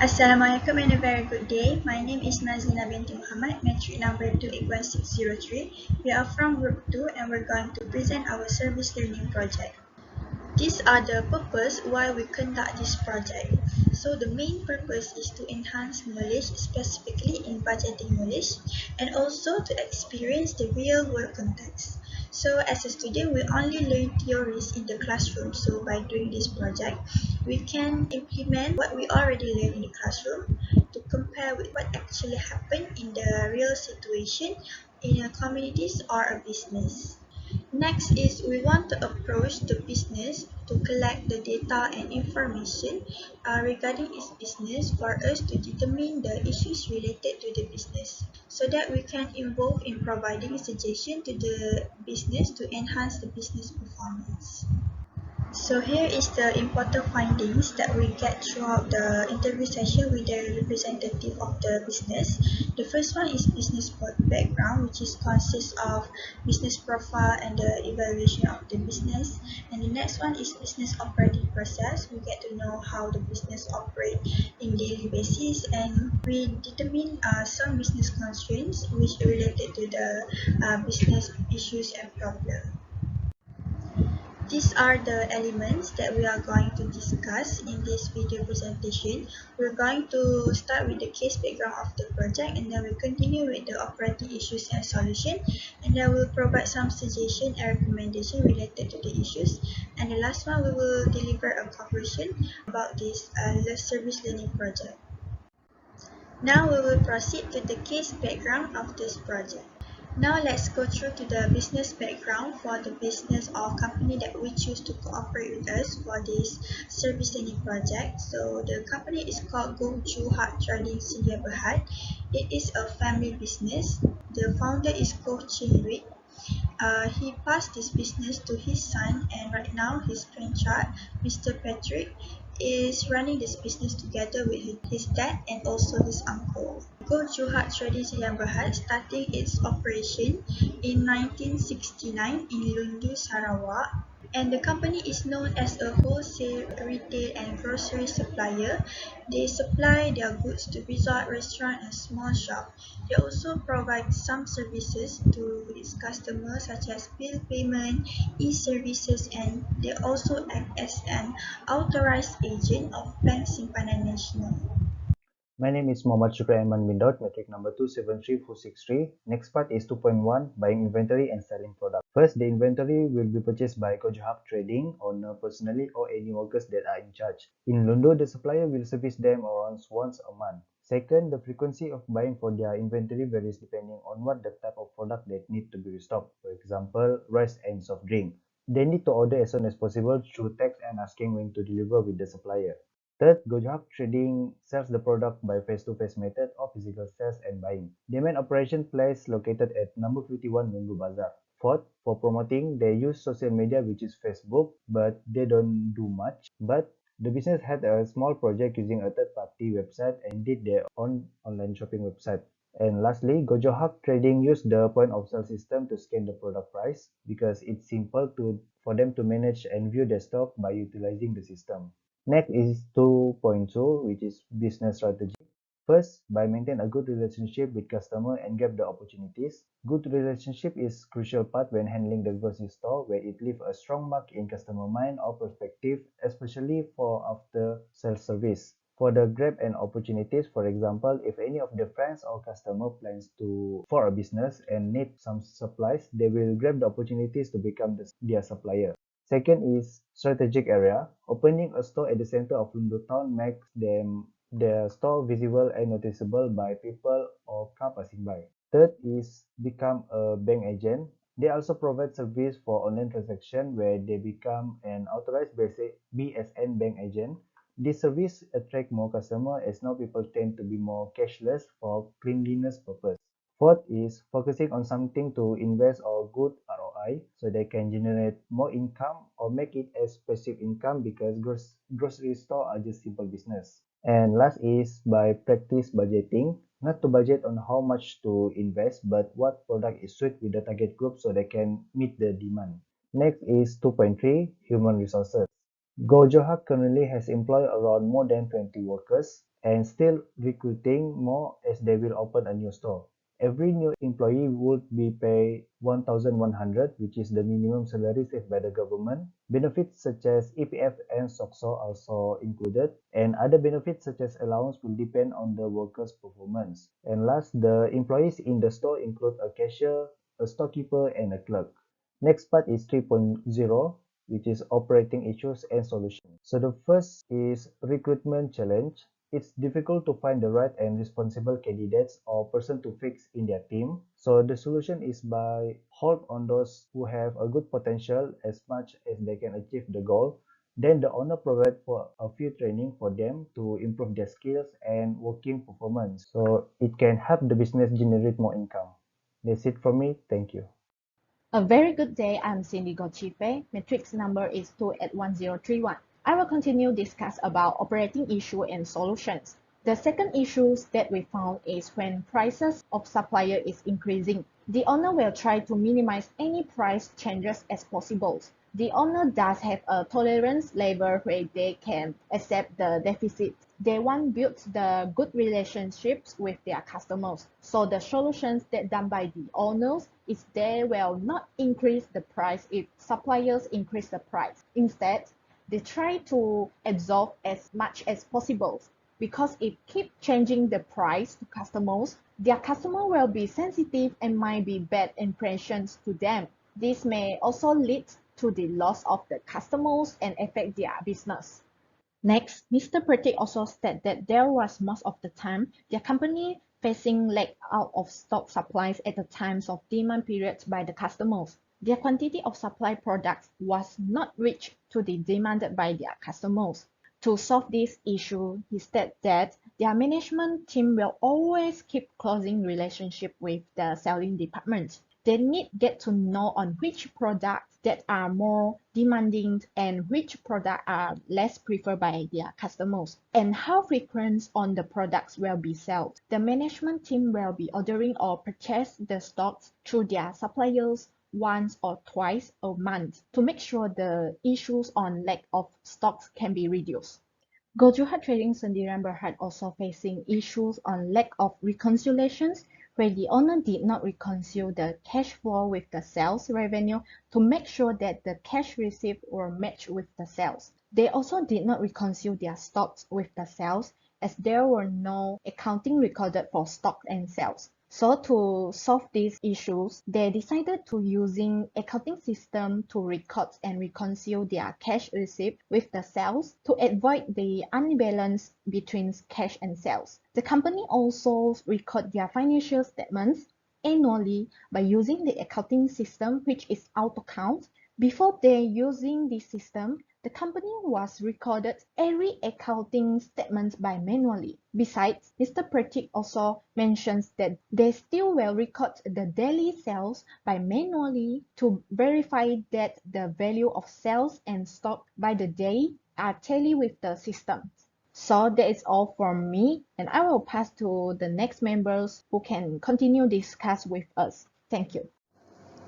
Assalamualaikum and a very good day. My name is Nazina binti Muhammad, metric number 281603. We are from Group 2 and we're going to present our service learning project. These are the purpose why we conduct this project. So the main purpose is to enhance knowledge, specifically in budgeting knowledge, and also to experience the real world context. So as a student, we only learn theories in the classroom. So by doing this project, we can implement what we already learned in the classroom to compare with what actually happened in the real situation in a communities or a business. Next is we want to approach the business to collect the data and information regarding its business for us to determine the issues related to the business so that we can involve in providing suggestion to the business to enhance the business performance. So here is the important findings that we get throughout the interview session with the representative of the business. The first one is business background, which is consists of business profile and the evaluation of the business. And the next one is business operating process. We get to know how the business operate in daily basis, and we determine some business constraints which related to the business issues and problems. These are the elements that we are going to discuss in this video presentation. We're going to start with the case background of the project, and then we'll continue with the operating issues and solution, and then we'll provide some suggestion and recommendation related to the issues, and the last one we will deliver a conclusion about this service learning project. Now we will proceed to the case background of this project. Now let's go through to the business background for the business or company that we choose to cooperate with us for this service learning project. So the company is called Go Juhat Trading Sdn Berhad. It is a family business. The founder is Go Chin Rui. He passed this business to his son, and right now his grandchild, Mr. Patrick, is running this business together with his dad and also his uncle. Go Juhat Trading Sdn Berhad starting its operation in 1969 in Lundu, Sarawak, and the company is known as a wholesale, retail and grocery supplier. They supply their goods to resort, restaurant and small shop. They also provide some services to its customers such as bill payment, e-services, and they also act as an authorized agent of Bank Simpanan Nasional. My name is Mohammad Shukri Aiman Bindot, metric number 273463. Next part is 2.1, buying inventory and selling product. First, the inventory will be purchased by Kojhab Trading, owner personally or any workers that are in charge. In Lundo, the supplier will service them around once a month. Second, the frequency of buying for their inventory varies depending on what the type of product that need to be restocked. For example, rice and soft drink. They need to order as soon as possible through text and asking when to deliver with the supplier. Third, Gojhab Trading sells the product by face-to-face method of physical sales and buying. Their main operation place located at number 51 Nunggu Bazar. Fourth, for promoting, they use social media which is Facebook, but they don't do much. But the business had a small project using a third-party website and did their own online shopping website. And lastly, Gojohub Trading used the point of sale system to scan the product price because it's simple for them to manage and view their stock by utilizing the system. Next is 2.2, which is business strategy. First, by maintain a good relationship with customer and grab the opportunities. Good relationship is crucial part when handling the grocery store where it leaves a strong mark in customer mind or perspective, especially for after sales service. For the grab and opportunities, for example, if any of the friends or customer plans for a business and need some supplies, they will grab the opportunities to become their supplier. Second is strategic area. Opening a store at the center of Lundu town makes their store visible and noticeable by people or car passing by. Third is become a bank agent. They also provide service for online transaction where they become an authorized BSN bank agent. This service attract more customers as now people tend to be more cashless for cleanliness purpose. Fourth is focusing on something to invest or good ROI so they can generate more income or make it as passive income because grocery store are just simple business. And last is by practice budgeting, not to budget on how much to invest but what product is suited with the target group so they can meet the demand. Next is 2.3, human resources. Gojohak currently has employed around more than 20 workers and still recruiting more as they will open a new store. Every new employee would be paid 1,100, which is the minimum salary set by the government. Benefits such as EPF and SOCSO also included, and other benefits such as allowance will depend on the worker's performance. And last, the employees in the store include a cashier, a storekeeper, and a clerk. Next part is 3.0, which is operating issues and solutions. So the first is recruitment challenge. It's difficult to find the right and responsible candidates or person to fix in their team. So the solution is by hold on those who have a good potential as much as they can achieve the goal. Then the owner provide for a few training for them to improve their skills and working performance. So it can help the business generate more income. That's it from me. Thank you. A very good day. I'm Cindy Gochipe. Matrix number is 2811031. I will continue discuss about operating issue and solutions. The second issues that we found is when prices of supplier is increasing. The owner will try to minimize any price changes as possible. The owner does have a tolerance level where they can accept the deficit. They want to build the good relationships with their customers. So the solutions that done by the owners is they will not increase the price if suppliers increase the price. Instead, they try to absorb as much as possible, because if keep changing the price to customers, their customer will be sensitive and might be bad impressions to them. This may also lead to the loss of the customers and affect their business. Next, Mr. Pratik also said that there was most of the time their company facing lack out of stock supplies at the times of demand periods by the customers. Their quantity of supply products was not reached to the demanded by their customers. To solve this issue, he said that their management team will always keep closing relationship with the selling department. They need get to know on which products that are more demanding and which products are less preferred by their customers, and how frequent on the products will be sold. The management team will be ordering or purchase the stocks through their suppliers once or twice a month to make sure the issues on lack of stocks can be reduced. Gojuhat Trading Sendirian Berhad also facing issues on lack of reconciliations, where the owner did not reconcile the cash flow with the sales revenue to make sure that the cash received were matched with the sales. They also did not reconcile their stocks with the sales, as there were no accounting recorded for stock and sales. So to solve these issues, they decided to using accounting system to record and reconcile their cash received with the sales to avoid the unbalance between cash and sales. The company also record their financial statements annually by using the accounting system, which is auto count. Before they using this system, the company was recorded every accounting statement by manually. Besides, Mr. Pratik also mentions that they still will record the daily sales by manually to verify that the value of sales and stock by the day are tally with the system. So that is all from me, and I will pass to the next members who can continue discuss with us. Thank you.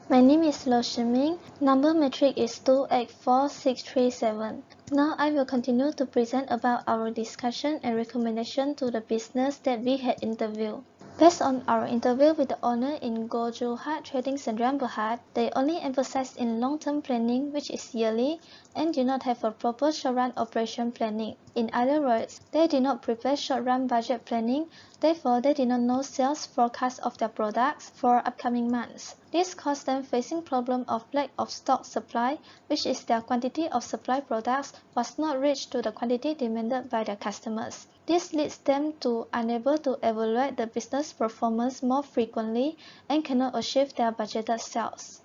My name is Lo Shiming. Number metric is 284637. Now I will continue to present about our discussion and recommendation to the business that we had interviewed. Based on our interview with the owner in Gojuhat Trading Sendirian Berhad, they only emphasize in long-term planning, which is yearly, and do not have a proper short-run operation planning. In other words, they did not prepare short-run budget planning, therefore they did not know sales forecast of their products for upcoming months. This caused them facing problem of lack of stock supply, which is their quantity of supply products was not reached to the quantity demanded by their customers. This leads them to unable to evaluate the business performance more frequently and cannot achieve their budgeted sales.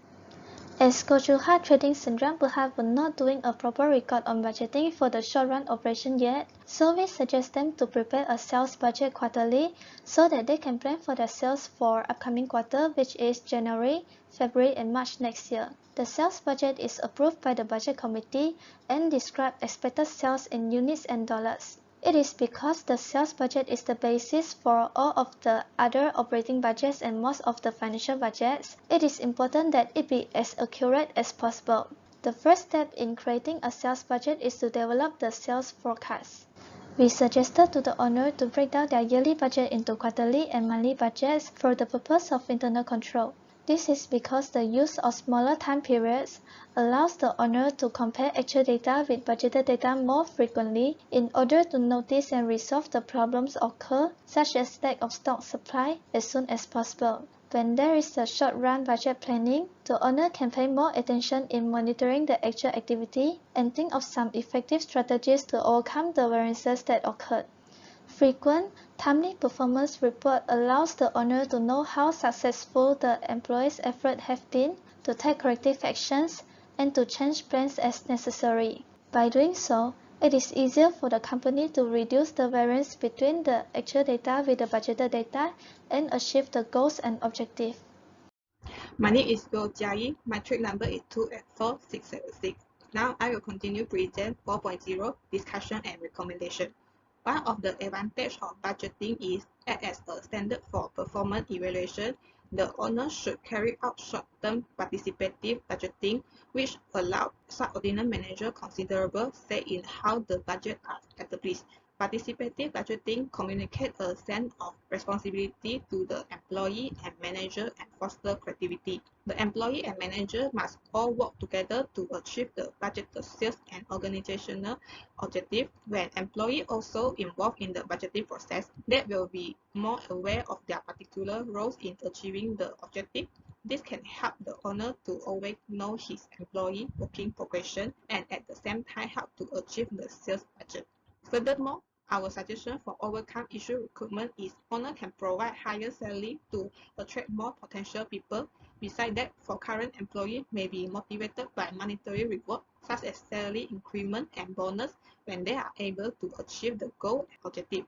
As Gojuhat Trading Sendirian Berhad were not doing a proper record on budgeting for the short-run operation yet, so we suggest them to prepare a sales budget quarterly so that they can plan for their sales for upcoming quarter, which is January, February and March next year. The sales budget is approved by the budget committee and describe expected sales in units and dollars. It is because the sales budget is the basis for all of the other operating budgets and most of the financial budgets. It is important that it be as accurate as possible. The first step in creating a sales budget is to develop the sales forecast. We suggested to the owner to break down their yearly budget into quarterly and monthly budgets for the purpose of internal control. This is because the use of smaller time periods allows the owner to compare actual data with budgeted data more frequently in order to notice and resolve the problems occur, such as lack of stock supply, as soon as possible. When there is a short-run budget planning, the owner can pay more attention in monitoring the actual activity and think of some effective strategies to overcome the variances that occurred. Frequent, timely performance report allows the owner to know how successful the employee's efforts have been, to take corrective actions, and to change plans as necessary. By doing so, it is easier for the company to reduce the variance between the actual data with the budgeted data and achieve the goals and objectives. My name is Go Jiayi. My trick number is 284676. Now I will continue present 4.0 discussion and recommendation. One of the advantages of budgeting is that as a standard for performance evaluation, the owner should carry out short-term participative budgeting, which allows subordinate manager considerable say in how the budget are established. Participative budgeting communicates a sense of responsibility to the employee and manager and foster creativity. The employee and manager must all work together to achieve the budgeted sales and organizational objective. When employees also involved in the budgeting process, they will be more aware of their particular roles in achieving the objective. This can help the owner to always know his employee working progression and at the same time help to achieve the sales budget. Furthermore, our suggestion for overcome issue recruitment is owner can provide higher salary to attract more potential people. Besides that, for current employees may be motivated by monetary reward such as salary increment and bonus when they are able to achieve the goal and objective.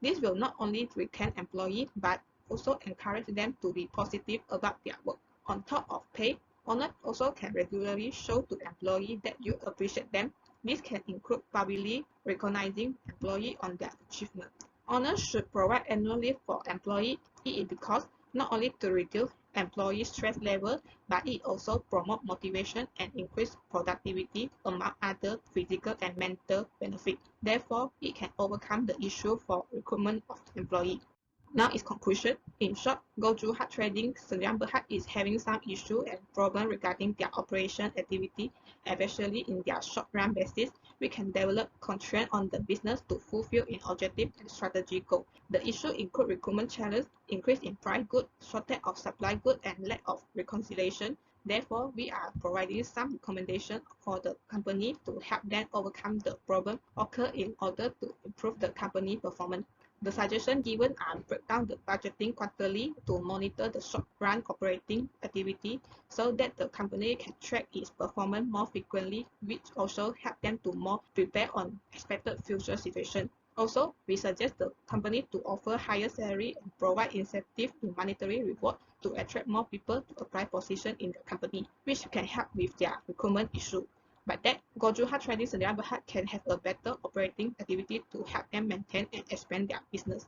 This will not only retain employees but also encourage them to be positive about their work. On top of pay, owner also can regularly show to employees that you appreciate them. This can include publicly recognizing employees on their achievement. Owners should provide annual leave for employees. It is because not only to reduce employee stress level, but it also promotes motivation and increase productivity among other physical and mental benefits. Therefore, it can overcome the issue for recruitment of employees. Now its conclusion. In short, Goju Hard Trading Sdn Bhd is having some issue and problem regarding their operation activity, especially in their short-run basis. We can develop constraint on the business to fulfill an objective and strategy goal. The issue include recruitment challenge, increase in price goods, shortage of supply goods, and lack of reconciliation. Therefore, we are providing some recommendations for the company to help them overcome the problem occur in order to improve the company performance. The suggestions given are break down the budgeting quarterly to monitor the short-run operating activity so that the company can track its performance more frequently, which also help them to more prepare on expected future situations. Also, we suggest the company to offer higher salary and provide incentive in monetary reward to attract more people to apply position in the company, which can help with their recruitment issue. By that, Goju Hard Trading Sdn Bhd can have a better operating activity to help them maintain and expand their business.